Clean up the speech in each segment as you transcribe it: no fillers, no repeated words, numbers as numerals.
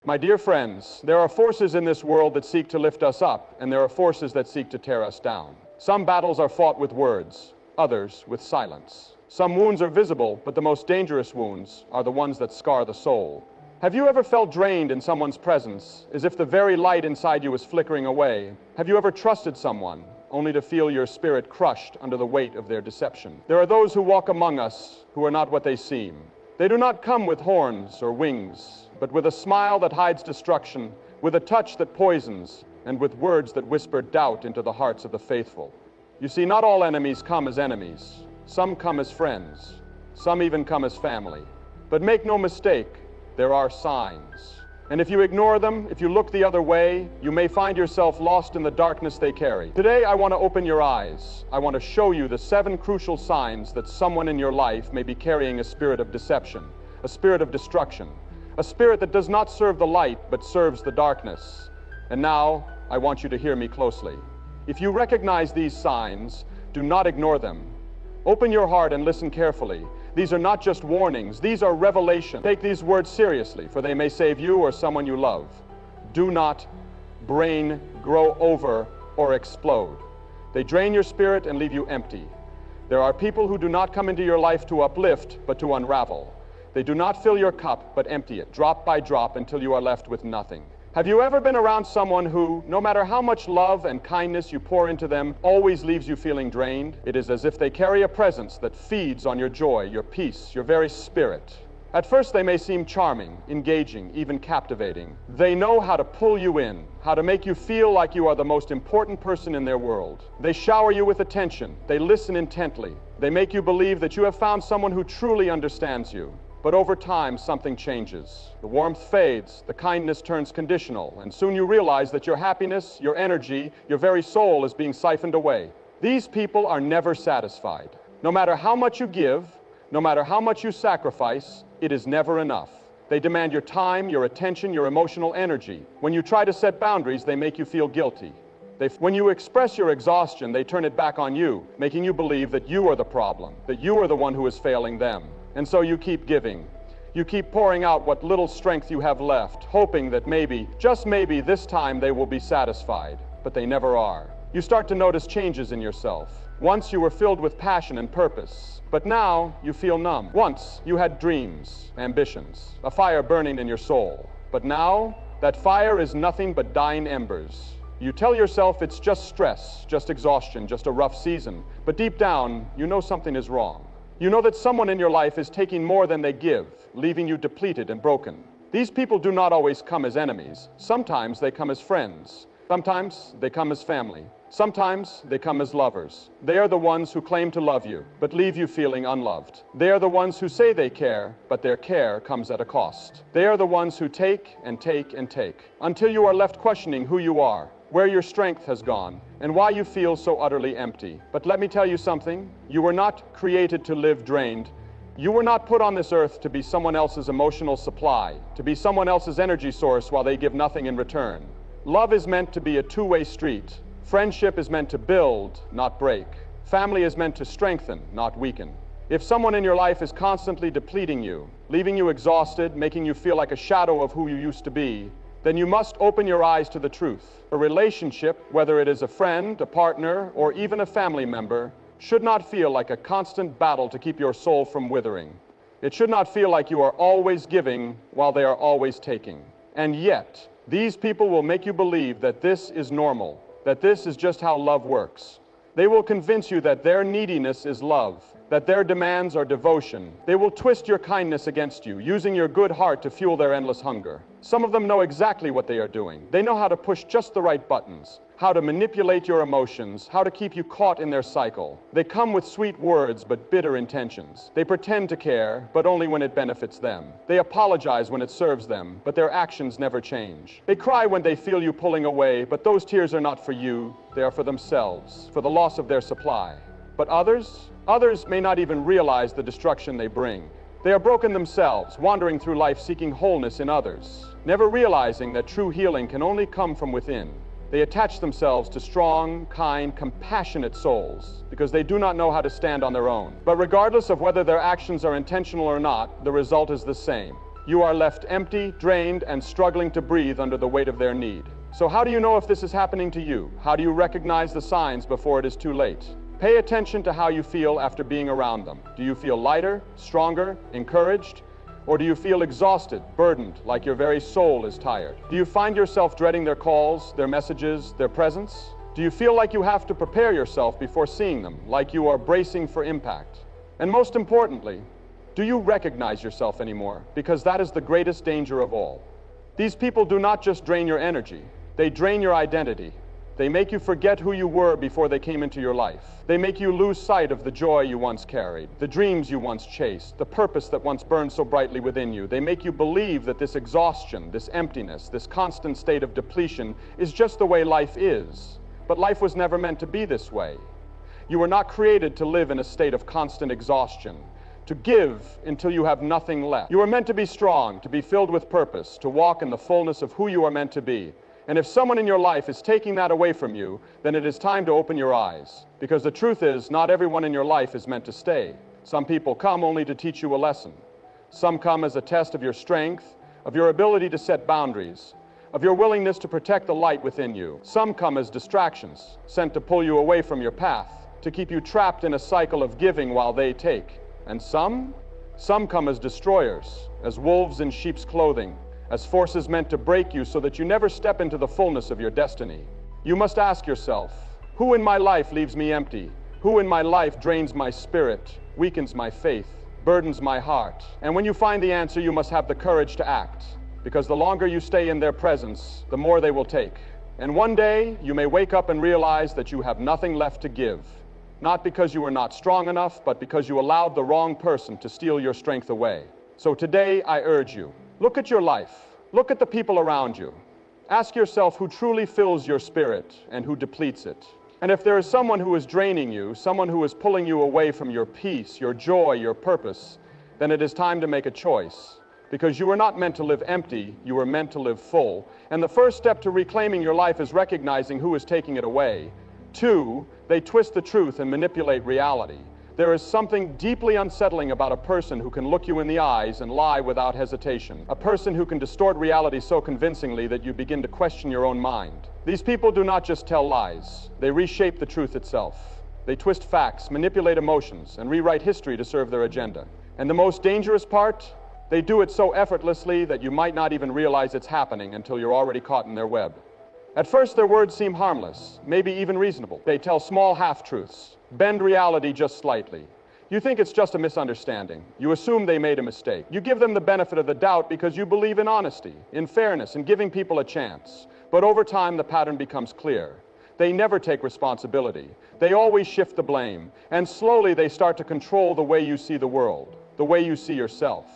My dear friends, there are forces in this world that seek to lift us up, and there are forces that seek to tear us down. Some battles are fought with words, others with silence. Some wounds are visible, but the most dangerous wounds are the ones that scar the soul. Have you ever felt drained in someone's presence, as if the very light inside you was flickering away? Have you ever trusted someone, only to feel your spirit crushed under the weight of their deception? There are those who walk among us who are not what they seem. They do not come with horns or wings, but with a smile that hides destruction, with a touch that poisons, and with words that whisper doubt into the hearts of the faithful. You see, not all enemies come as enemies. Some come as friends. Some even come as family. But make no mistake, there are signs. And if you ignore them, if you look the other way, you may find yourself lost in the darkness they carry. Today, I want to open your eyes. I want to show you the 7 crucial signs that someone in your life may be carrying a spirit of deception, a spirit of destruction, a spirit that does not serve the light, but serves the darkness. And now, I want you to hear me closely. If you recognize these signs, do not ignore them. Open your heart and listen carefully. These are not just warnings, these are revelation. Take these words seriously, for they may save you or someone you love. Do not brain grow over or explode. They drain your spirit and leave you empty. There are people who do not come into your life to uplift, but to unravel. They do not fill your cup, but empty it, drop by drop, until you are left with nothing. Have you ever been around someone who, no matter how much love and kindness you pour into them, always leaves you feeling drained? It is as if they carry a presence that feeds on your joy, your peace, your very spirit. At first they may seem charming, engaging, even captivating. They know how to pull you in, how to make you feel like you are the most important person in their world. They shower you with attention. They listen intently. They make you believe that you have found someone who truly understands you. But over time, something changes. The warmth fades, the kindness turns conditional, and soon you realize that your happiness, your energy, your very soul is being siphoned away. These people are never satisfied. No matter how much you give, no matter how much you sacrifice, it is never enough. They demand your time, your attention, your emotional energy. When you try to set boundaries, they make you feel guilty. When you express your exhaustion, they turn it back on you, making you believe that you are the problem, that you are the one who is failing them. And so you keep giving. You keep pouring out what little strength you have left, hoping that maybe, just maybe, this time they will be satisfied. But they never are. You start to notice changes in yourself. Once you were filled with passion and purpose, but now you feel numb. Once you had dreams, ambitions, a fire burning in your soul. But now, that fire is nothing but dying embers. You tell yourself it's just stress, just exhaustion, just a rough season. But deep down, you know something is wrong. You know that someone in your life is taking more than they give, leaving you depleted and broken. These people do not always come as enemies. Sometimes they come as friends. Sometimes they come as family. Sometimes they come as lovers. They are the ones who claim to love you, but leave you feeling unloved. They are the ones who say they care, but their care comes at a cost. They are the ones who take and take and take, until you are left questioning who you are, where your strength has gone, and why you feel so utterly empty. But let me tell you something. You were not created to live drained. You were not put on this earth to be someone else's emotional supply, to be someone else's energy source while they give nothing in return. Love is meant to be a two-way street. Friendship is meant to build, not break. Family is meant to strengthen, not weaken. If someone in your life is constantly depleting you, leaving you exhausted, making you feel like a shadow of who you used to be, then you must open your eyes to the truth. A relationship, whether it is a friend, a partner, or even a family member, should not feel like a constant battle to keep your soul from withering. It should not feel like you are always giving while they are always taking. And yet, these people will make you believe that this is normal, that this is just how love works. They will convince you that their neediness is love, that their demands are devotion. They will twist your kindness against you, using your good heart to fuel their endless hunger. Some of them know exactly what they are doing. They know how to push just the right buttons, how to manipulate your emotions, how to keep you caught in their cycle. They come with sweet words but bitter intentions. They pretend to care, but only when it benefits them. They apologize when it serves them, but their actions never change. They cry when they feel you pulling away, but those tears are not for you. They are for themselves, for the loss of their supply. But others may not even realize the destruction they bring. They are broken themselves, wandering through life seeking wholeness in others, never realizing that true healing can only come from within. They attach themselves to strong, kind, compassionate souls because they do not know how to stand on their own. But regardless of whether their actions are intentional or not, the result is the same. You are left empty, drained, and struggling to breathe under the weight of their need. So how do you know if this is happening to you? How do you recognize the signs before it is too late? Pay attention to how you feel after being around them. Do you feel lighter, stronger, encouraged? Or do you feel exhausted, burdened, like your very soul is tired? Do you find yourself dreading their calls, their messages, their presence? Do you feel like you have to prepare yourself before seeing them, like you are bracing for impact? And most importantly, do you recognize yourself anymore? Because that is the greatest danger of all. These people do not just drain your energy, they drain your identity. They make you forget who you were before they came into your life. They make you lose sight of the joy you once carried, the dreams you once chased, the purpose that once burned so brightly within you. They make you believe that this exhaustion, this emptiness, this constant state of depletion is just the way life is. But life was never meant to be this way. You were not created to live in a state of constant exhaustion, to give until you have nothing left. You are meant to be strong, to be filled with purpose, to walk in the fullness of who you are meant to be. And if someone in your life is taking that away from you, then it is time to open your eyes. Because the truth is, not everyone in your life is meant to stay. Some people come only to teach you a lesson. Some come as a test of your strength, of your ability to set boundaries, of your willingness to protect the light within you. Some come as distractions, sent to pull you away from your path, to keep you trapped in a cycle of giving while they take. And some come as destroyers, as wolves in sheep's clothing, as forces meant to break you so that you never step into the fullness of your destiny. You must ask yourself, who in my life leaves me empty? Who in my life drains my spirit, weakens my faith, burdens my heart? And when you find the answer, you must have the courage to act, because the longer you stay in their presence, the more they will take. And one day, you may wake up and realize that you have nothing left to give. Not because you were not strong enough, but because you allowed the wrong person to steal your strength away. So today, I urge you, look at your life. Look at the people around you. Ask yourself who truly fills your spirit and who depletes it. And if there is someone who is draining you, someone who is pulling you away from your peace, your joy, your purpose, then it is time to make a choice. Because you were not meant to live empty, you were meant to live full. And the first step to reclaiming your life is recognizing who is taking it away. 2, they twist the truth and manipulate reality. There is something deeply unsettling about a person who can look you in the eyes and lie without hesitation. A person who can distort reality so convincingly that you begin to question your own mind. These people do not just tell lies. They reshape the truth itself. They twist facts, manipulate emotions, and rewrite history to serve their agenda. And the most dangerous part? They do it so effortlessly that you might not even realize it's happening until you're already caught in their web. At first, their words seem harmless, maybe even reasonable. They tell small half-truths, bend reality just slightly. You think it's just a misunderstanding. You assume they made a mistake. You give them the benefit of the doubt because you believe in honesty, in fairness, in giving people a chance. But over time, the pattern becomes clear. They never take responsibility. They always shift the blame. And slowly, they start to control the way you see the world, the way you see yourself.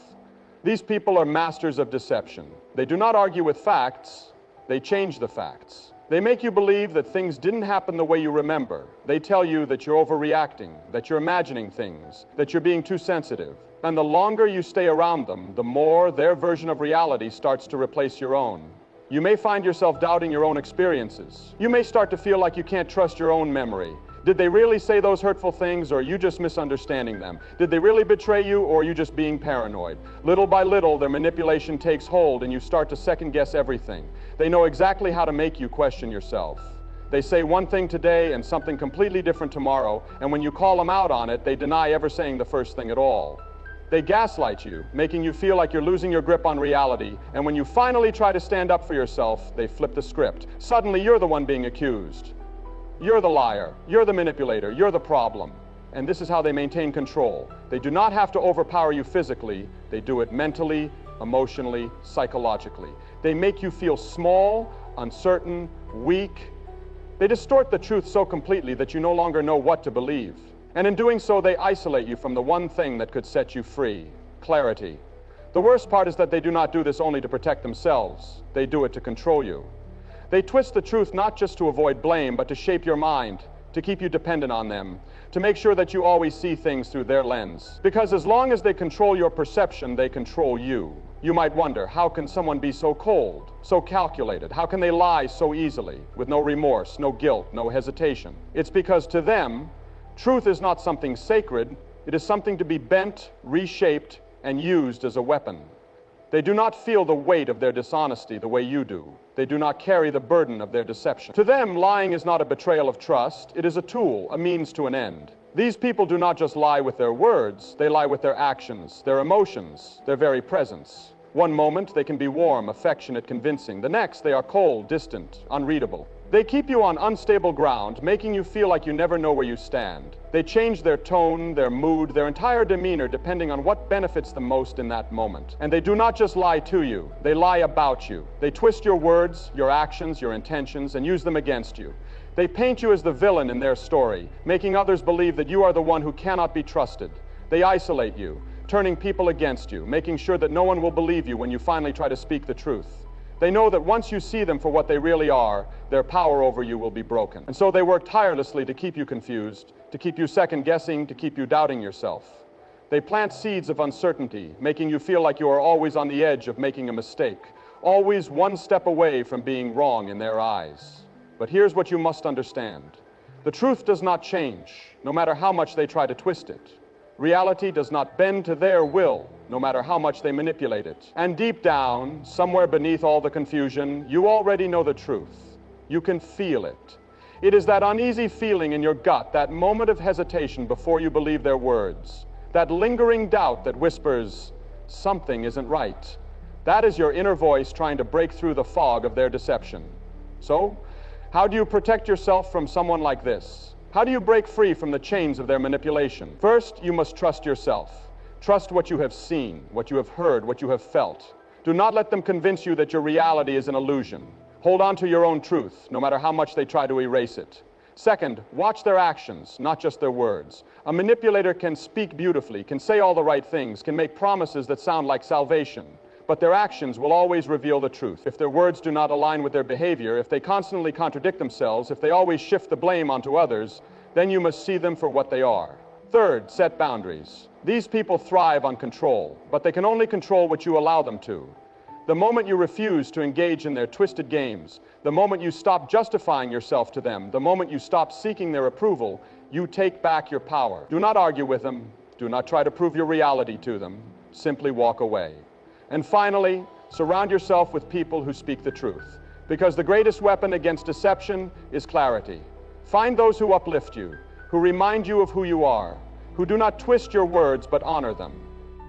These people are masters of deception. They do not argue with facts. They change the facts. They make you believe that things didn't happen the way you remember. They tell you that you're overreacting, that you're imagining things, that you're being too sensitive. And the longer you stay around them, the more their version of reality starts to replace your own. You may find yourself doubting your own experiences. You may start to feel like you can't trust your own memory. Did they really say those hurtful things, or are you just misunderstanding them? Did they really betray you, or are you just being paranoid? Little by little, their manipulation takes hold, and you start to second-guess everything. They know exactly how to make you question yourself. They say one thing today and something completely different tomorrow, and when you call them out on it, they deny ever saying the first thing at all. They gaslight you, making you feel like you're losing your grip on reality, and when you finally try to stand up for yourself, they flip the script. Suddenly, you're the one being accused. You're the liar, you're the manipulator, you're the problem. And this is how they maintain control. They do not have to overpower you physically, they do it mentally, emotionally, psychologically. They make you feel small, uncertain, weak. They distort the truth so completely that you no longer know what to believe. And in doing so, they isolate you from the one thing that could set you free: clarity. The worst part is that they do not do this only to protect themselves. They do it to control you. They twist the truth not just to avoid blame, but to shape your mind, to keep you dependent on them, to make sure that you always see things through their lens. Because as long as they control your perception, they control you. You might wonder, how can someone be so cold, so calculated? How can they lie so easily, with no remorse, no guilt, no hesitation? It's because to them, truth is not something sacred. It is something to be bent, reshaped, and used as a weapon. They do not feel the weight of their dishonesty the way you do. They do not carry the burden of their deception. To them, lying is not a betrayal of trust. It is a tool, a means to an end. These people do not just lie with their words, they lie with their actions, their emotions, their very presence. One moment they can be warm, affectionate, convincing. The next they are cold, distant, unreadable. They keep you on unstable ground, making you feel like you never know where you stand. They change their tone, their mood, their entire demeanor depending on what benefits them most in that moment. And they do not just lie to you, they lie about you. They twist your words, your actions, your intentions, and use them against you. They paint you as the villain in their story, making others believe that you are the one who cannot be trusted. They isolate you, turning people against you, making sure that no one will believe you when you finally try to speak the truth. They know that once you see them for what they really are, their power over you will be broken. And so they work tirelessly to keep you confused, to keep you second-guessing, to keep you doubting yourself. They plant seeds of uncertainty, making you feel like you are always on the edge of making a mistake, always one step away from being wrong in their eyes. But here's what you must understand. The truth does not change, no matter how much they try to twist it. Reality does not bend to their will, no matter how much they manipulate it. And deep down, somewhere beneath all the confusion, you already know the truth. You can feel it. It is that uneasy feeling in your gut, that moment of hesitation before you believe their words, that lingering doubt that whispers, something isn't right. That is your inner voice trying to break through the fog of their deception. So, how do you protect yourself from someone like this? How do you break free from the chains of their manipulation? First, you must trust yourself. Trust what you have seen, what you have heard, what you have felt. Do not let them convince you that your reality is an illusion. Hold on to your own truth, no matter how much they try to erase it. Second, watch their actions, not just their words. A manipulator can speak beautifully, can say all the right things, can make promises that sound like salvation. But their actions will always reveal the truth. If their words do not align with their behavior, if they constantly contradict themselves, if they always shift the blame onto others, then you must see them for what they are. Third, set boundaries. These people thrive on control, but they can only control what you allow them to. The moment you refuse to engage in their twisted games, the moment you stop justifying yourself to them, the moment you stop seeking their approval, you take back your power. Do not argue with them. Do not try to prove your reality to them. Simply walk away. And finally, surround yourself with people who speak the truth, because the greatest weapon against deception is clarity. Find those who uplift you, who remind you of who you are, who do not twist your words but honor them.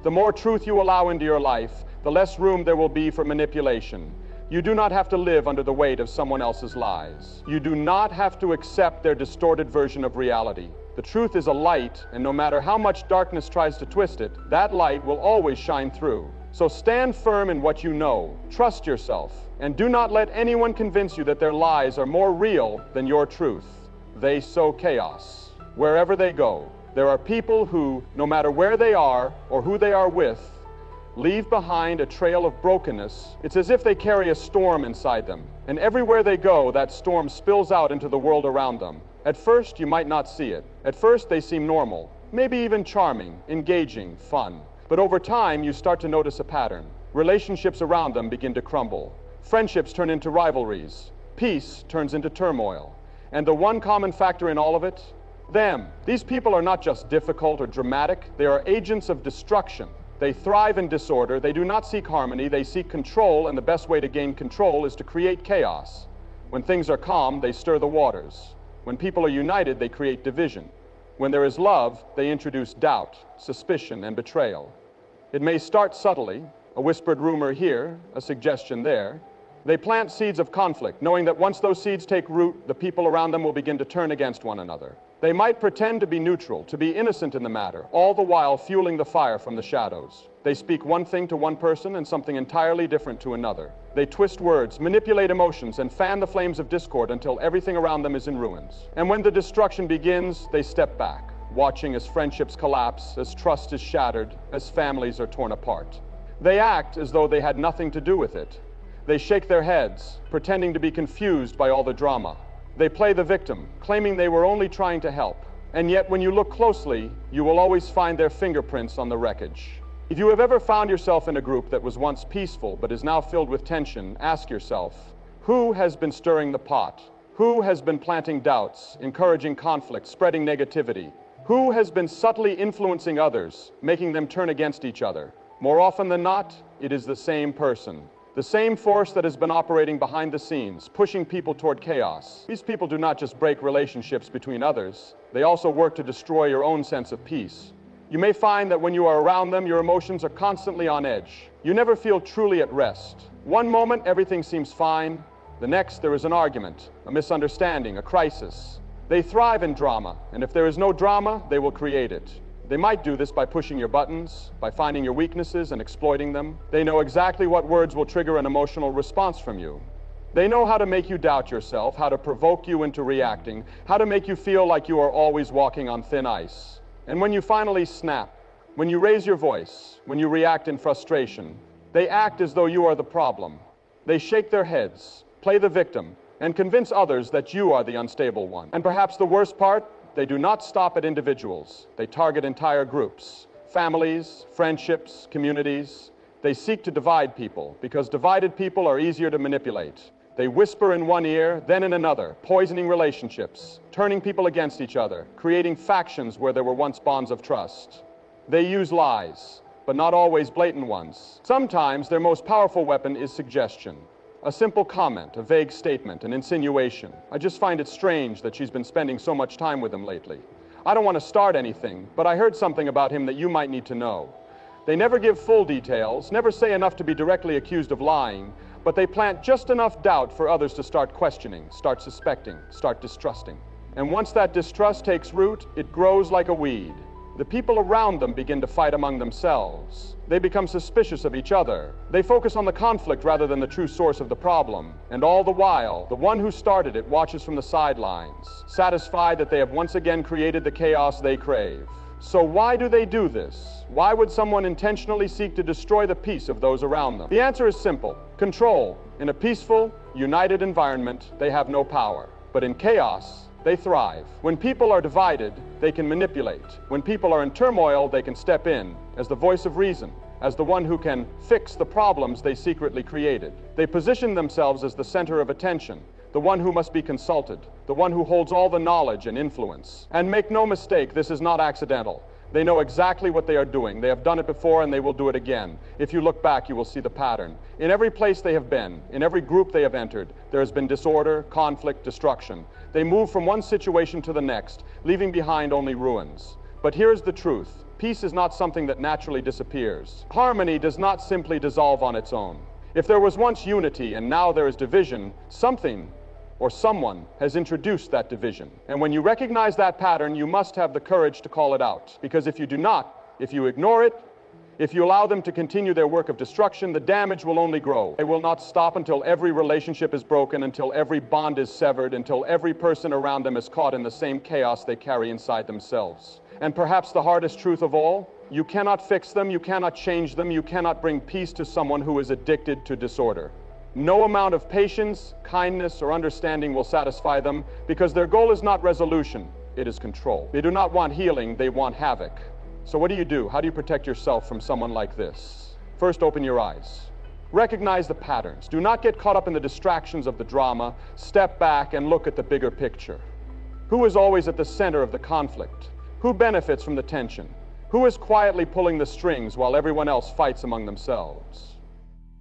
The more truth you allow into your life, the less room there will be for manipulation. You do not have to live under the weight of someone else's lies. You do not have to accept their distorted version of reality. The truth is a light, and no matter how much darkness tries to twist it, that light will always shine through. So stand firm in what you know, trust yourself, and do not let anyone convince you that their lies are more real than your truth. They sow chaos. Wherever they go, there are people who, no matter where they are or who they are with, leave behind a trail of brokenness. It's as if they carry a storm inside them, and everywhere they go, that storm spills out into the world around them. At first, you might not see it. At first, they seem normal, maybe even charming, engaging, fun. But over time, you start to notice a pattern. Relationships around them begin to crumble. Friendships turn into rivalries. Peace turns into turmoil. And the one common factor in all of it? Them. These people are not just difficult or dramatic. They are agents of destruction. They thrive in disorder. They do not seek harmony. They seek control, and the best way to gain control is to create chaos. When things are calm, they stir the waters. When people are united, they create division. When there is love, they introduce doubt, suspicion, and betrayal. It may start subtly, a whispered rumor here, a suggestion there. They plant seeds of conflict, knowing that once those seeds take root, the people around them will begin to turn against one another. They might pretend to be neutral, to be innocent in the matter, all the while fueling the fire from the shadows. They speak one thing to one person and something entirely different to another. They twist words, manipulate emotions, and fan the flames of discord until everything around them is in ruins. And when the destruction begins, they step back, watching as friendships collapse, as trust is shattered, as families are torn apart. They act as though they had nothing to do with it. They shake their heads, pretending to be confused by all the drama. They play the victim, claiming they were only trying to help. And yet, when you look closely, you will always find their fingerprints on the wreckage. If you have ever found yourself in a group that was once peaceful but is now filled with tension, ask yourself, who has been stirring the pot? Who has been planting doubts, encouraging conflict, spreading negativity? Who has been subtly influencing others, making them turn against each other? More often than not, it is the same person. The same force that has been operating behind the scenes, pushing people toward chaos. These people do not just break relationships between others, they also work to destroy your own sense of peace. You may find that when you are around them, your emotions are constantly on edge. You never feel truly at rest. One moment, everything seems fine. The next, there is an argument, a misunderstanding, a crisis. They thrive in drama, and if there is no drama, they will create it. They might do this by pushing your buttons, by finding your weaknesses and exploiting them. They know exactly what words will trigger an emotional response from you. They know how to make you doubt yourself, how to provoke you into reacting, how to make you feel like you are always walking on thin ice. And when you finally snap, when you raise your voice, when you react in frustration, they act as though you are the problem. They shake their heads, play the victim, and convince others that you are the unstable one. And perhaps the worst part, they do not stop at individuals. They target entire groups, families, friendships, communities. They seek to divide people because divided people are easier to manipulate. They whisper in one ear, then in another, poisoning relationships, turning people against each other, creating factions where there were once bonds of trust. They use lies, but not always blatant ones. Sometimes their most powerful weapon is suggestion. A simple comment, a vague statement, an insinuation. I just find it strange that she's been spending so much time with him lately. I don't want to start anything, but I heard something about him that you might need to know. They never give full details, never say enough to be directly accused of lying, but they plant just enough doubt for others to start questioning, start suspecting, start distrusting. And once that distrust takes root, it grows like a weed. The people around them begin to fight among themselves. They become suspicious of each other. They focus on the conflict rather than the true source of the problem. And all the while, the one who started it watches from the sidelines, satisfied that they have once again created the chaos they crave. So why do they do this? Why would someone intentionally seek to destroy the peace of those around them? The answer is simple. Control. In a peaceful, united environment, they have no power. But in chaos, they thrive. When people are divided, they can manipulate. When people are in turmoil, they can step in as the voice of reason, as the one who can fix the problems they secretly created. They position themselves as the center of attention, the one who must be consulted, the one who holds all the knowledge and influence. And make no mistake, this is not accidental. They know exactly what they are doing. They have done it before and they will do it again. If you look back, you will see the pattern. In every place they have been, in every group they have entered, there has been disorder, conflict, destruction. They move from one situation to the next, leaving behind only ruins. But here's the truth. Peace is not something that naturally disappears. Harmony does not simply dissolve on its own. If there was once unity and now there is division, something or someone has introduced that division. And when you recognize that pattern, you must have the courage to call it out. Because if you do not, if you ignore it, if you allow them to continue their work of destruction, the damage will only grow. They will not stop until every relationship is broken, until every bond is severed, until every person around them is caught in the same chaos they carry inside themselves. And perhaps the hardest truth of all, you cannot fix them, you cannot change them, you cannot bring peace to someone who is addicted to disorder. No amount of patience, kindness, or understanding will satisfy them because their goal is not resolution, it is control. They do not want healing, they want havoc. So what do you do? How do you protect yourself from someone like this? First, open your eyes. Recognize the patterns. Do not get caught up in the distractions of the drama. Step back and look at the bigger picture. Who is always at the center of the conflict? Who benefits from the tension? Who is quietly pulling the strings while everyone else fights among themselves?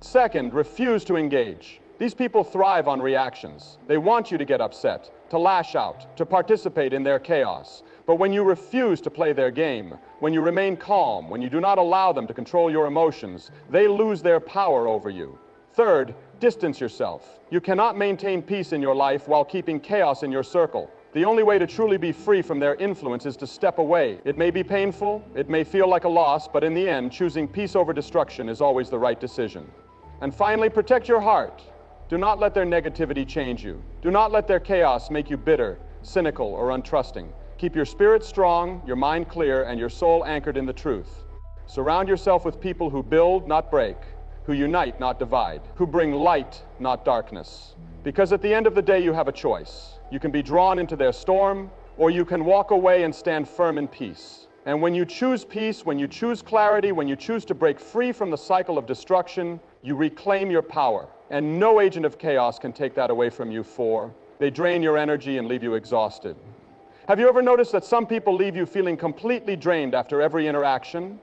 Second, refuse to engage. These people thrive on reactions. They want you to get upset, to lash out, to participate in their chaos. But when you refuse to play their game, when you remain calm, when you do not allow them to control your emotions, they lose their power over you. Third, distance yourself. You cannot maintain peace in your life while keeping chaos in your circle. The only way to truly be free from their influence is to step away. It may be painful, it may feel like a loss, but in the end, choosing peace over destruction is always the right decision. And finally, protect your heart. Do not let their negativity change you. Do not let their chaos make you bitter, cynical, or untrusting. Keep your spirit strong, your mind clear, and your soul anchored in the truth. Surround yourself with people who build, not break, who unite, not divide, who bring light, not darkness. Because at the end of the day, you have a choice. You can be drawn into their storm, or you can walk away and stand firm in peace. And when you choose peace, when you choose clarity, when you choose to break free from the cycle of destruction, you reclaim your power. And no agent of chaos can take that away from you, for they drain your energy and leave you exhausted. Have you ever noticed that some people leave you feeling completely drained after every interaction?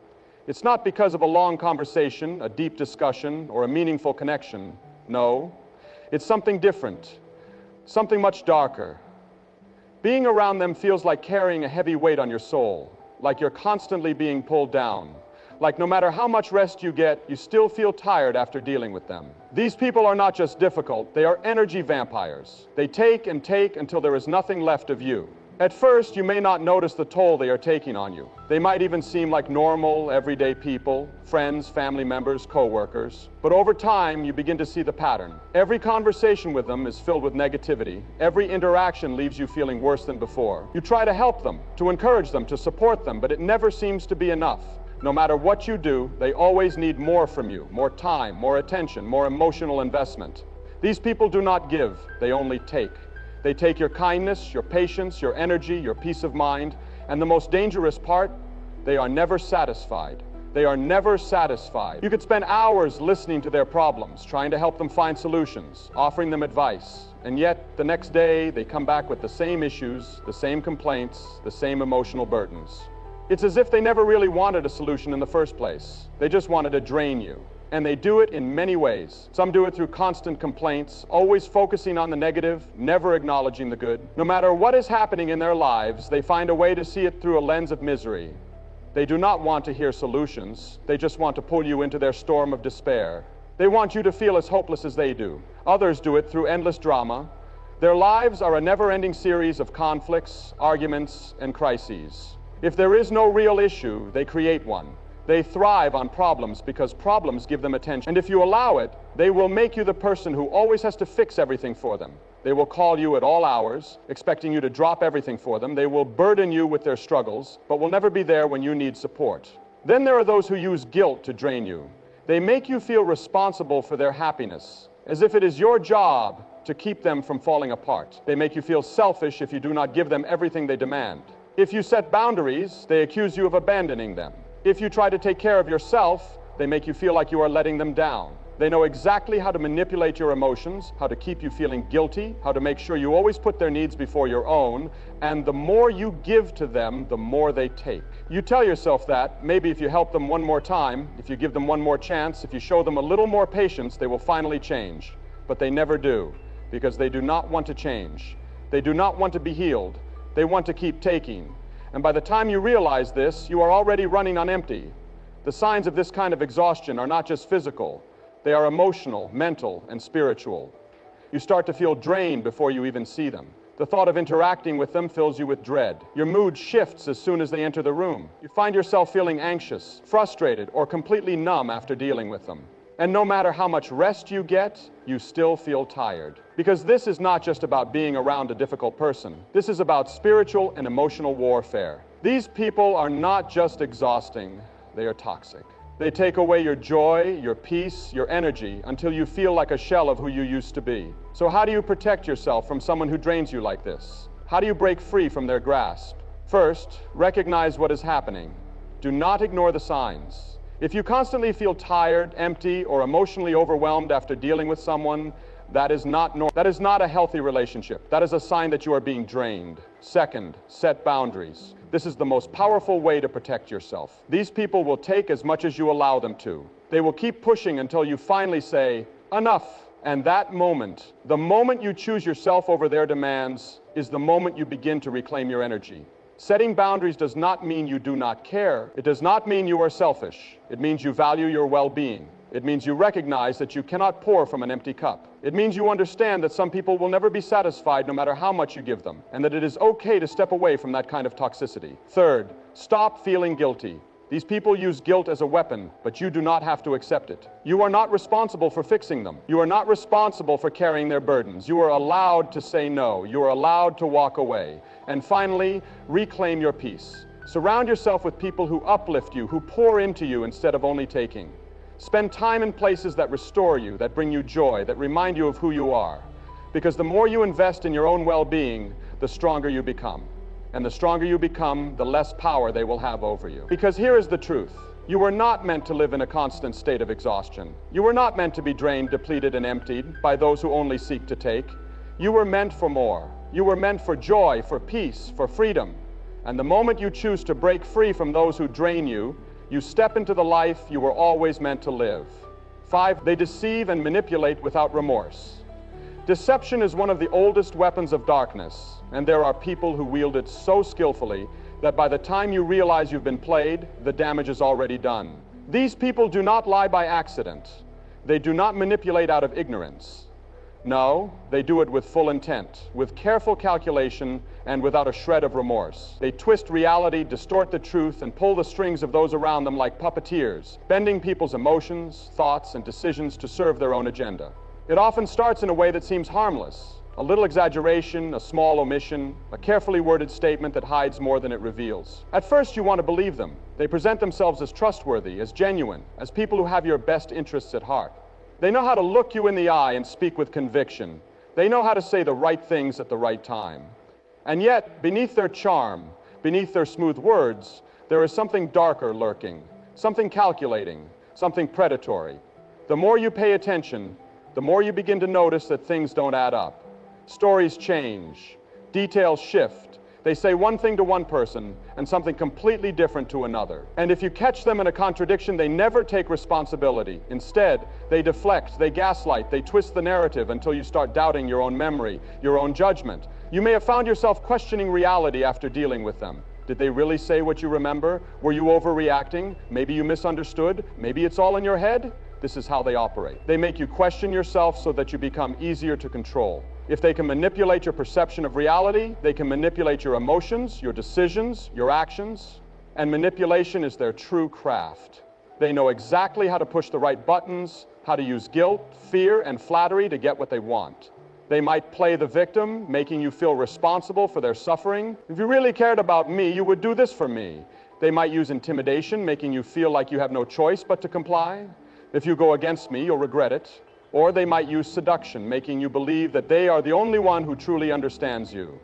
It's not because of a long conversation, a deep discussion, or a meaningful connection. No, it's something different, something much darker. Being around them feels like carrying a heavy weight on your soul, like you're constantly being pulled down, like no matter how much rest you get, you still feel tired after dealing with them. These people are not just difficult, they are energy vampires. They take and take until there is nothing left of you. At first, you may not notice the toll they are taking on you. They might even seem like normal, everyday people, friends, family members, co-workers. But over time, you begin to see the pattern. Every conversation with them is filled with negativity. Every interaction leaves you feeling worse than before. You try to help them, to encourage them, to support them, but it never seems to be enough. No matter what you do, they always need more from you, more time, more attention, more emotional investment. These people do not give, they only take. They take your kindness, your patience, your energy, your peace of mind, and the most dangerous part, they are never satisfied. They are never satisfied. You could spend hours listening to their problems, trying to help them find solutions, offering them advice, and yet the next day they come back with the same issues, the same complaints, the same emotional burdens. It's as if they never really wanted a solution in the first place. They just wanted to drain you. And they do it in many ways. Some do it through constant complaints, always focusing on the negative, never acknowledging the good. No matter what is happening in their lives, they find a way to see it through a lens of misery. They do not want to hear solutions. They just want to pull you into their storm of despair. They want you to feel as hopeless as they do. Others do it through endless drama. Their lives are a never-ending series of conflicts, arguments, and crises. If there is no real issue, they create one. They thrive on problems because problems give them attention. And if you allow it, they will make you the person who always has to fix everything for them. They will call you at all hours, expecting you to drop everything for them. They will burden you with their struggles, but will never be there when you need support. Then there are those who use guilt to drain you. They make you feel responsible for their happiness, as if it is your job to keep them from falling apart. They make you feel selfish if you do not give them everything they demand. If you set boundaries, they accuse you of abandoning them. If you try to take care of yourself, they make you feel like you are letting them down. They know exactly how to manipulate your emotions, how to keep you feeling guilty, how to make sure you always put their needs before your own, and the more you give to them, the more they take. You tell yourself that, maybe if you help them one more time, if you give them one more chance, if you show them a little more patience, they will finally change. But they never do, because they do not want to change. They do not want to be healed. They want to keep taking. And by the time you realize this, you are already running on empty. The signs of this kind of exhaustion are not just physical. They are emotional, mental, and spiritual. You start to feel drained before you even see them. The thought of interacting with them fills you with dread. Your mood shifts as soon as they enter the room. You find yourself feeling anxious, frustrated, or completely numb after dealing with them. And no matter how much rest you get, you still feel tired. Because this is not just about being around a difficult person. This is about spiritual and emotional warfare. These people are not just exhausting, they are toxic. They take away your joy, your peace, your energy, until you feel like a shell of who you used to be. So how do you protect yourself from someone who drains you like this? How do you break free from their grasp? First, recognize what is happening. Do not ignore the signs. If you constantly feel tired, empty, or emotionally overwhelmed after dealing with someone, that is not a healthy relationship. That is a sign that you are being drained. Second, set boundaries. This is the most powerful way to protect yourself. These people will take as much as you allow them to. They will keep pushing until you finally say, enough. And that moment, the moment you choose yourself over their demands, is the moment you begin to reclaim your energy. Setting boundaries does not mean you do not care. It does not mean you are selfish. It means you value your well-being. It means you recognize that you cannot pour from an empty cup. It means you understand that some people will never be satisfied no matter how much you give them, and that it is okay to step away from that kind of toxicity. Third, stop feeling guilty. These people use guilt as a weapon, but you do not have to accept it. You are not responsible for fixing them. You are not responsible for carrying their burdens. You are allowed to say no. You are allowed to walk away. And finally, reclaim your peace. Surround yourself with people who uplift you, who pour into you instead of only taking. Spend time in places that restore you, that bring you joy, that remind you of who you are. Because the more you invest in your own well-being, the stronger you become. And the stronger you become, the less power they will have over you. Because here is the truth. You were not meant to live in a constant state of exhaustion. You were not meant to be drained, depleted, and emptied by those who only seek to take. You were meant for more. You were meant for joy, for peace, for freedom. And the moment you choose to break free from those who drain you, You step into the life you were always meant to live. 5. They deceive and manipulate without remorse. Deception is one of the oldest weapons of darkness, and there are people who wield it so skillfully that by the time you realize you've been played, the damage is already done. These people do not lie by accident. They do not manipulate out of ignorance. No, they do it with full intent, with careful calculation, and without a shred of remorse. They twist reality, distort the truth, and pull the strings of those around them like puppeteers, bending people's emotions, thoughts, and decisions to serve their own agenda. It often starts in a way that seems harmless. A little exaggeration, a small omission, a carefully worded statement that hides more than it reveals. At first, you want to believe them. They present themselves as trustworthy, as genuine, as people who have your best interests at heart. They know how to look you in the eye and speak with conviction. They know how to say the right things at the right time. And yet, beneath their charm, beneath their smooth words, there is something darker lurking, something calculating, something predatory. The more you pay attention, the more you begin to notice that things don't add up. Stories change, details shift. They say one thing to one person and something completely different to another. And if you catch them in a contradiction, they never take responsibility. Instead, they deflect, they gaslight, they twist the narrative until you start doubting your own memory, your own judgment. You may have found yourself questioning reality after dealing with them. Did they really say what you remember? Were you overreacting? Maybe you misunderstood? Maybe it's all in your head? This is how they operate. They make you question yourself so that you become easier to control. If they can manipulate your perception of reality, they can manipulate your emotions, your decisions, your actions, and manipulation is their true craft. They know exactly how to push the right buttons, how to use guilt, fear, and flattery to get what they want. They might play the victim, making you feel responsible for their suffering. If you really cared about me, you would do this for me. They might use intimidation, making you feel like you have no choice but to comply. If you go against me, you'll regret it. Or they might use seduction, making you believe that they are the only one who truly understands you.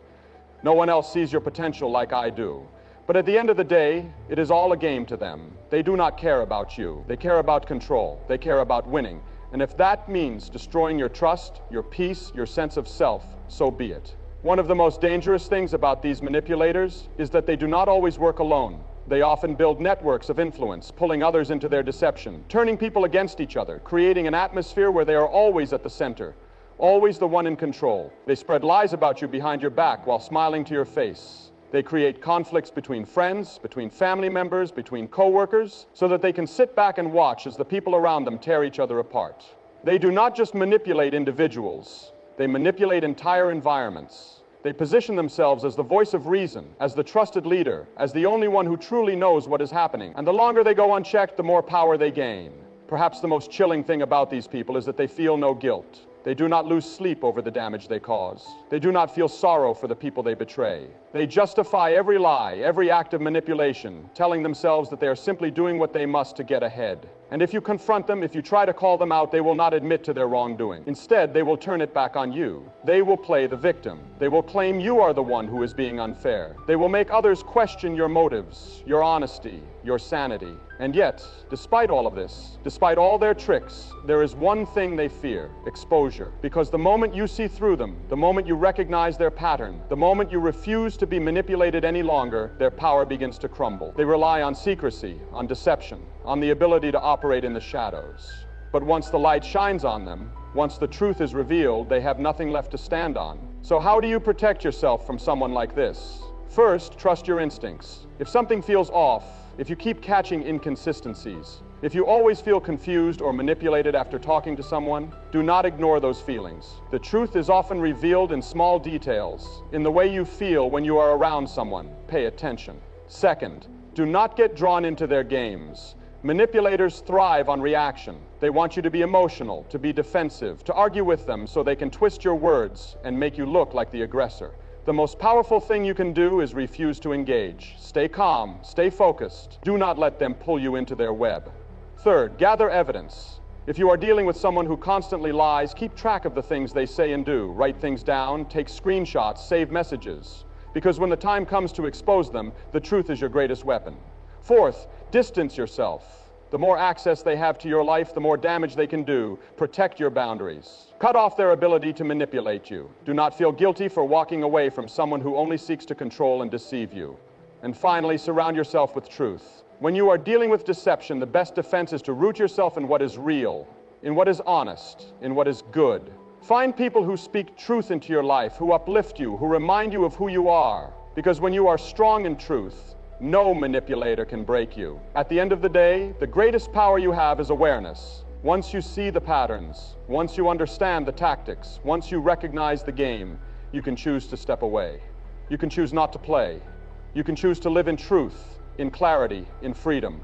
No one else sees your potential like I do. But at the end of the day, it is all a game to them. They do not care about you. They care about control. They care about winning. And if that means destroying your trust, your peace, your sense of self, so be it. One of the most dangerous things about these manipulators is that they do not always work alone. They often build networks of influence, pulling others into their deception, turning people against each other, creating an atmosphere where they are always at the center, always the one in control. They spread lies about you behind your back while smiling to your face. They create conflicts between friends, between family members, between co-workers, so that they can sit back and watch as the people around them tear each other apart. They do not just manipulate individuals, they manipulate entire environments. They position themselves as the voice of reason, as the trusted leader, as the only one who truly knows what is happening. And the longer they go unchecked, the more power they gain. Perhaps the most chilling thing about these people is that they feel no guilt. They do not lose sleep over the damage they cause. They do not feel sorrow for the people they betray. They justify every lie, every act of manipulation, telling themselves that they are simply doing what they must to get ahead. And if you confront them, if you try to call them out, they will not admit to their wrongdoing. Instead, they will turn it back on you. They will play the victim. They will claim you are the one who is being unfair. They will make others question your motives, your honesty, your sanity. And yet, despite all of this, despite all their tricks, there is one thing they fear: exposure. Because the moment you see through them, the moment you recognize their pattern, the moment you refuse to be manipulated any longer, their power begins to crumble. They rely on secrecy, on deception, on the ability to operate in the shadows. But once the light shines on them, once the truth is revealed, they have nothing left to stand on. So how do you protect yourself from someone like this? First, trust your instincts. If something feels off, if you keep catching inconsistencies, if you always feel confused or manipulated after talking to someone, do not ignore those feelings. The truth is often revealed in small details, in the way you feel when you are around someone. Pay attention. Second, do not get drawn into their games. Manipulators thrive on reaction. They want you to be emotional, to be defensive, to argue with them so they can twist your words and make you look like the aggressor. The most powerful thing you can do is refuse to engage. Stay calm, stay focused. Do not let them pull you into their web. Third, gather evidence. If you are dealing with someone who constantly lies, keep track of the things they say and do. Write things down, take screenshots, save messages. Because when the time comes to expose them, the truth is your greatest weapon. Fourth, distance yourself. The more access they have to your life, the more damage they can do. Protect your boundaries. Cut off their ability to manipulate you. Do not feel guilty for walking away from someone who only seeks to control and deceive you. And finally, surround yourself with truth. When you are dealing with deception, the best defense is to root yourself in what is real, in what is honest, in what is good. Find people who speak truth into your life, who uplift you, who remind you of who you are. Because when you are strong in truth, no manipulator can break you. At the end of the day, the greatest power you have is awareness. Once you see the patterns, once you understand the tactics, once you recognize the game, you can choose to step away. You can choose not to play. You can choose to live in truth, in clarity, in freedom.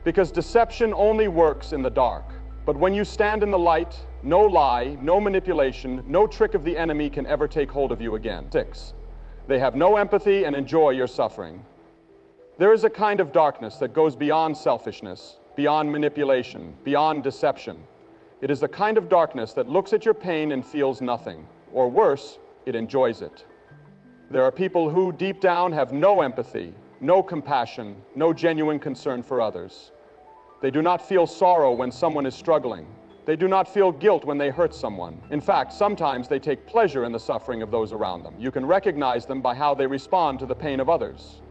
Because deception only works in the dark. But when you stand in the light, no lie, no manipulation, no trick of the enemy can ever take hold of you again. 6. They have no empathy and enjoy your suffering. There is a kind of darkness that goes beyond selfishness, beyond manipulation, beyond deception. It is the kind of darkness that looks at your pain and feels nothing, or worse, it enjoys it. There are people who deep down have no empathy, no compassion, no genuine concern for others. They do not feel sorrow when someone is struggling. They do not feel guilt when they hurt someone. In fact, sometimes they take pleasure in the suffering of those around them. You can recognize them by how they respond to the pain of others.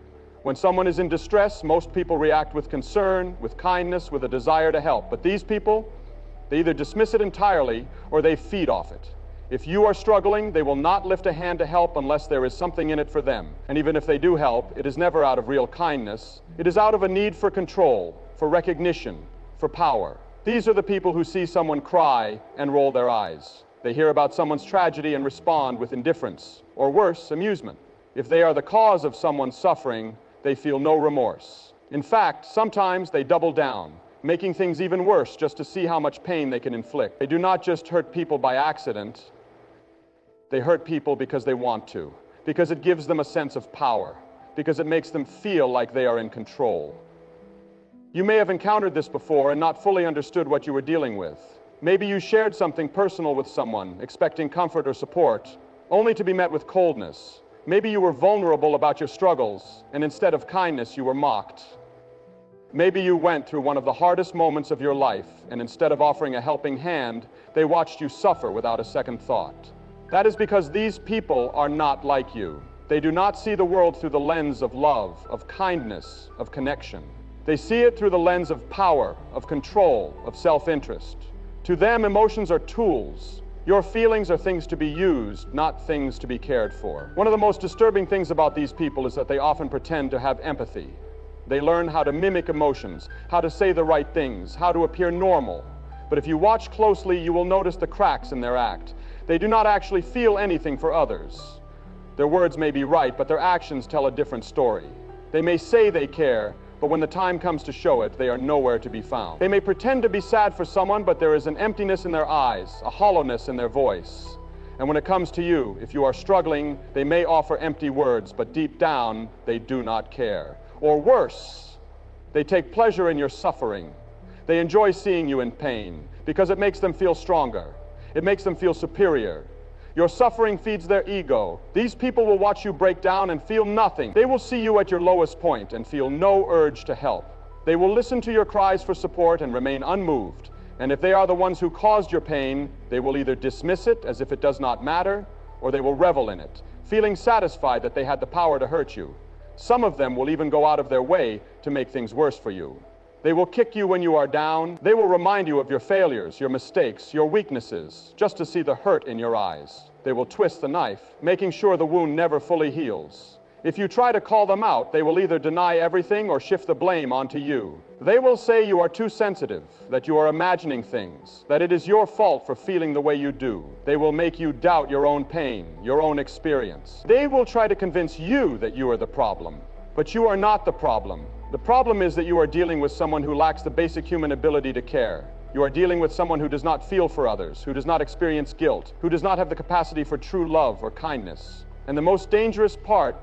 When someone is in distress, most people react with concern, with kindness, with a desire to help. But these people, they either dismiss it entirely or they feed off it. If you are struggling, they will not lift a hand to help unless there is something in it for them. And even if they do help, it is never out of real kindness. It is out of a need for control, for recognition, for power. These are the people who see someone cry and roll their eyes. They hear about someone's tragedy and respond with indifference, or worse, amusement. If they are the cause of someone's suffering, they feel no remorse. In fact, sometimes they double down, making things even worse just to see how much pain they can inflict. They do not just hurt people by accident. They hurt people because they want to, because it gives them a sense of power, because it makes them feel like they are in control. You may have encountered this before and not fully understood what you were dealing with. Maybe you shared something personal with someone, expecting comfort or support, only to be met with coldness. Maybe you were vulnerable about your struggles, and instead of kindness, you were mocked. Maybe you went through one of the hardest moments of your life, and instead of offering a helping hand, they watched you suffer without a second thought. That is because these people are not like you. They do not see the world through the lens of love, of kindness, of connection. They see it through the lens of power, of control, of self-interest. To them, emotions are tools. Your feelings are things to be used, not things to be cared for. One of the most disturbing things about these people is that they often pretend to have empathy. They learn how to mimic emotions, how to say the right things, how to appear normal. But if you watch closely, you will notice the cracks in their act. They do not actually feel anything for others. Their words may be right, but their actions tell a different story. They may say they care, but when the time comes to show it, they are nowhere to be found. They may pretend to be sad for someone, but there is an emptiness in their eyes, a hollowness in their voice. And when it comes to you, if you are struggling, they may offer empty words, but deep down, they do not care. Or worse, they take pleasure in your suffering. They enjoy seeing you in pain because it makes them feel stronger. It makes them feel superior. Your suffering feeds their ego. These people will watch you break down and feel nothing. They will see you at your lowest point and feel no urge to help. They will listen to your cries for support and remain unmoved. And if they are the ones who caused your pain, they will either dismiss it as if it does not matter, or they will revel in it, feeling satisfied that they had the power to hurt you. Some of them will even go out of their way to make things worse for you. They will kick you when you are down. They will remind you of your failures, your mistakes, your weaknesses, just to see the hurt in your eyes. They will twist the knife, making sure the wound never fully heals. If you try to call them out, they will either deny everything or shift the blame onto you. They will say you are too sensitive, that you are imagining things, that it is your fault for feeling the way you do. They will make you doubt your own pain, your own experience. They will try to convince you that you are the problem, but you are not the problem. The problem is that you are dealing with someone who lacks the basic human ability to care. You are dealing with someone who does not feel for others, who does not experience guilt, who does not have the capacity for true love or kindness. And the most dangerous part,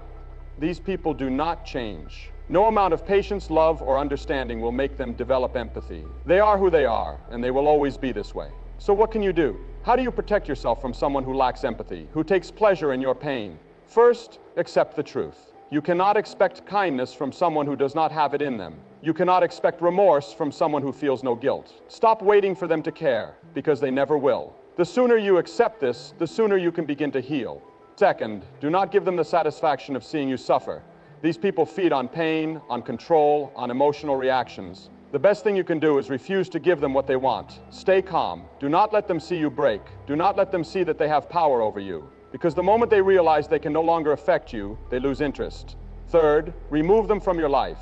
these people do not change. No amount of patience, love, or understanding will make them develop empathy. They are who they are, and they will always be this way. So what can you do? How do you protect yourself from someone who lacks empathy, who takes pleasure in your pain? First, accept the truth. You cannot expect kindness from someone who does not have it in them. You cannot expect remorse from someone who feels no guilt. Stop waiting for them to care, because they never will. The sooner you accept this, the sooner you can begin to heal. Second, do not give them the satisfaction of seeing you suffer. These people feed on pain, on control, on emotional reactions. The best thing you can do is refuse to give them what they want. Stay calm. Do not let them see you break. Do not let them see that they have power over you. Because the moment they realize they can no longer affect you, they lose interest. Third, remove them from your life.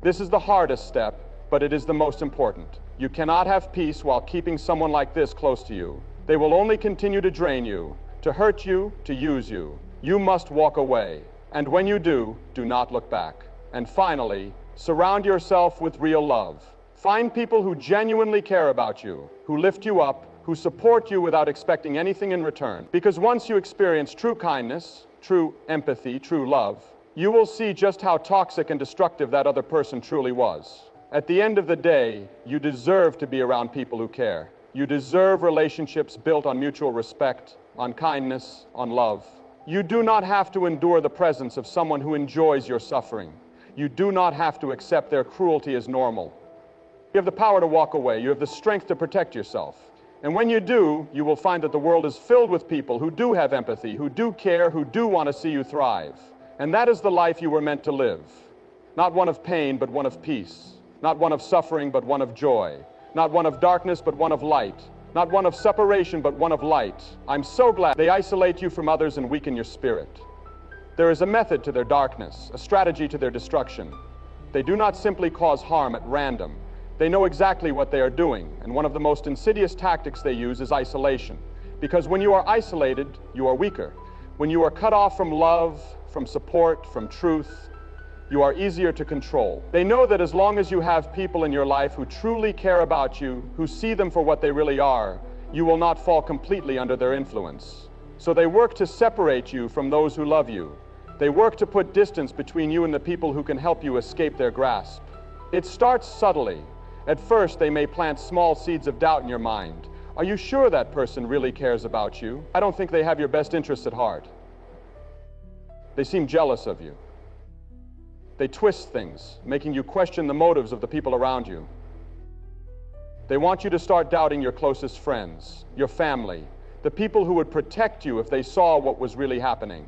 This is the hardest step, but it is the most important. You cannot have peace while keeping someone like this close to you. They will only continue to drain you, to hurt you, to use you. You must walk away. And when you do not look back. And finally, surround yourself with real love. Find people who genuinely care about you, who lift you up, who support you without expecting anything in return. Because once you experience true kindness, true empathy, true love, you will see just how toxic and destructive that other person truly was. At the end of the day, you deserve to be around people who care. You deserve relationships built on mutual respect, on kindness, on love. You do not have to endure the presence of someone who enjoys your suffering. You do not have to accept their cruelty as normal. You have the power to walk away. You have the strength to protect yourself. And when you do, you will find that the world is filled with people who do have empathy, who do care, who do want to see you thrive. And that is the life you were meant to live. Not one of pain, but one of peace. Not one of suffering, but one of joy. Not one of darkness, but one of light. Not one of separation, but one of light. I'm so glad they isolate you from others and weaken your spirit. There is a method to their darkness, a strategy to their destruction. They do not simply cause harm at random. They know exactly what they are doing, and one of the most insidious tactics they use is isolation. Because when you are isolated, you are weaker. When you are cut off from love, from support, from truth, you are easier to control. They know that as long as you have people in your life who truly care about you, who see them for what they really are, you will not fall completely under their influence. So they work to separate you from those who love you. They work to put distance between you and the people who can help you escape their grasp. It starts subtly. At first, they may plant small seeds of doubt in your mind. Are you sure that person really cares about you? I don't think they have your best interests at heart. They seem jealous of you. They twist things, making you question the motives of the people around you. They want you to start doubting your closest friends, your family, the people who would protect you if they saw what was really happening.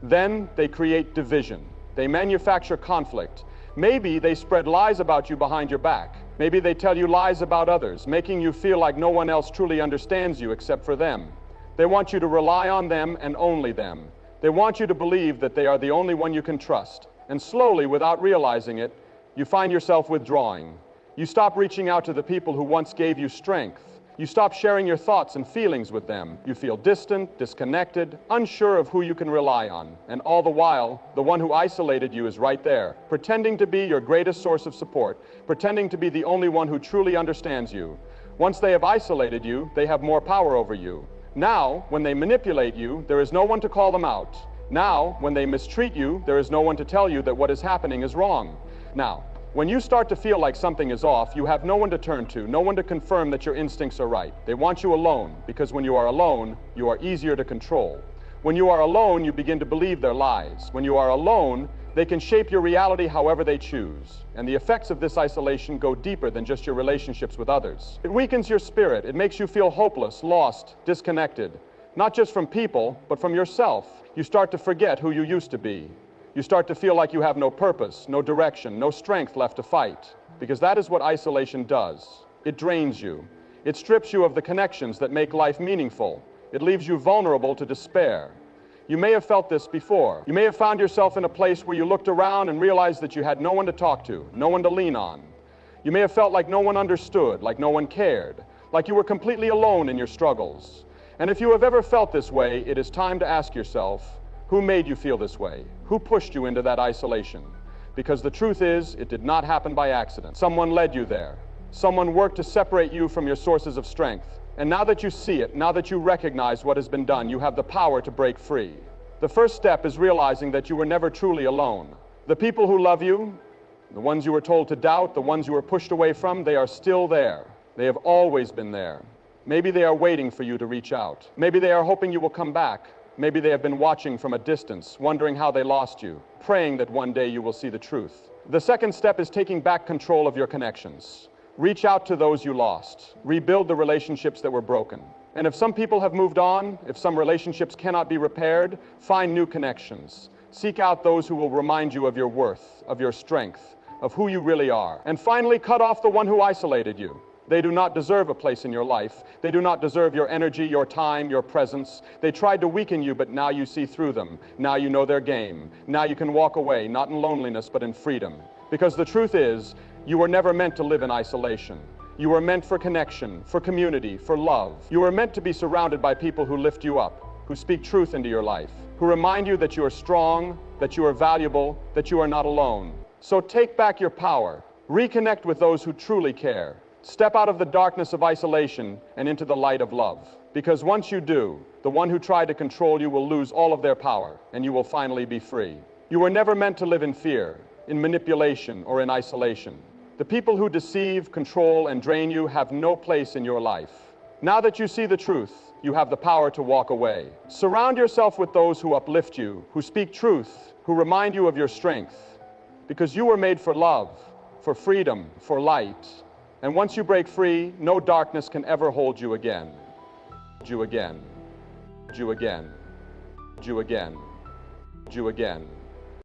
Then they create division. They manufacture conflict. Maybe they spread lies about you behind your back. Maybe they tell you lies about others, making you feel like no one else truly understands you except for them. They want you to rely on them and only them. They want you to believe that they are the only one you can trust. And slowly, without realizing it, you find yourself withdrawing. You stop reaching out to the people who once gave you strength. You stop sharing your thoughts and feelings with them. You feel distant, disconnected, unsure of who you can rely on. And all the while, the one who isolated you is right there, pretending to be your greatest source of support, pretending to be the only one who truly understands you. Once they have isolated you, they have more power over you. Now, when they manipulate you, there is no one to call them out. Now, when they mistreat you, there is no one to tell you that what is happening is wrong. Now, when you start to feel like something is off, you have no one to turn to, no one to confirm that your instincts are right. They want you alone, because when you are alone, you are easier to control. When you are alone, you begin to believe their lies. When you are alone, they can shape your reality however they choose. And the effects of this isolation go deeper than just your relationships with others. It weakens your spirit. It makes you feel hopeless, lost, disconnected. Not just from people, but from yourself. You start to forget who you used to be. You start to feel like you have no purpose, no direction, no strength left to fight. Because that is what isolation does. It drains you. It strips you of the connections that make life meaningful. It leaves you vulnerable to despair. You may have felt this before. You may have found yourself in a place where you looked around and realized that you had no one to talk to, no one to lean on. You may have felt like no one understood, like no one cared, like you were completely alone in your struggles. And if you have ever felt this way, it is time to ask yourself, who made you feel this way? Who pushed you into that isolation? Because the truth is, it did not happen by accident. Someone led you there. Someone worked to separate you from your sources of strength. And now that you see it, now that you recognize what has been done, you have the power to break free. The first step is realizing that you were never truly alone. The people who love you, the ones you were told to doubt, the ones you were pushed away from, they are still there. They have always been there. Maybe they are waiting for you to reach out. Maybe they are hoping you will come back. Maybe they have been watching from a distance, wondering how they lost you, praying that one day you will see the truth. The second step is taking back control of your connections. Reach out to those you lost. Rebuild the relationships that were broken. And if some people have moved on, if some relationships cannot be repaired, find new connections. Seek out those who will remind you of your worth, of your strength, of who you really are. And finally, cut off the one who isolated you. They do not deserve a place in your life. They do not deserve your energy, your time, your presence. They tried to weaken you, but now you see through them. Now you know their game. Now you can walk away, not in loneliness, but in freedom. Because the truth is, you were never meant to live in isolation. You were meant for connection, for community, for love. You were meant to be surrounded by people who lift you up, who speak truth into your life, who remind you that you are strong, that you are valuable, that you are not alone. So take back your power. Reconnect with those who truly care. Step out of the darkness of isolation and into the light of love. Because once you do, the one who tried to control you will lose all of their power, and you will finally be free. You were never meant to live in fear, in manipulation, or in isolation. The people who deceive, control, and drain you have no place in your life. Now that you see the truth, you have the power to walk away. Surround yourself with those who uplift you, who speak truth, who remind you of your strength. Because you were made for love, for freedom, for light. And once you break free, no darkness can ever hold you again. You again. You again. You again. You again.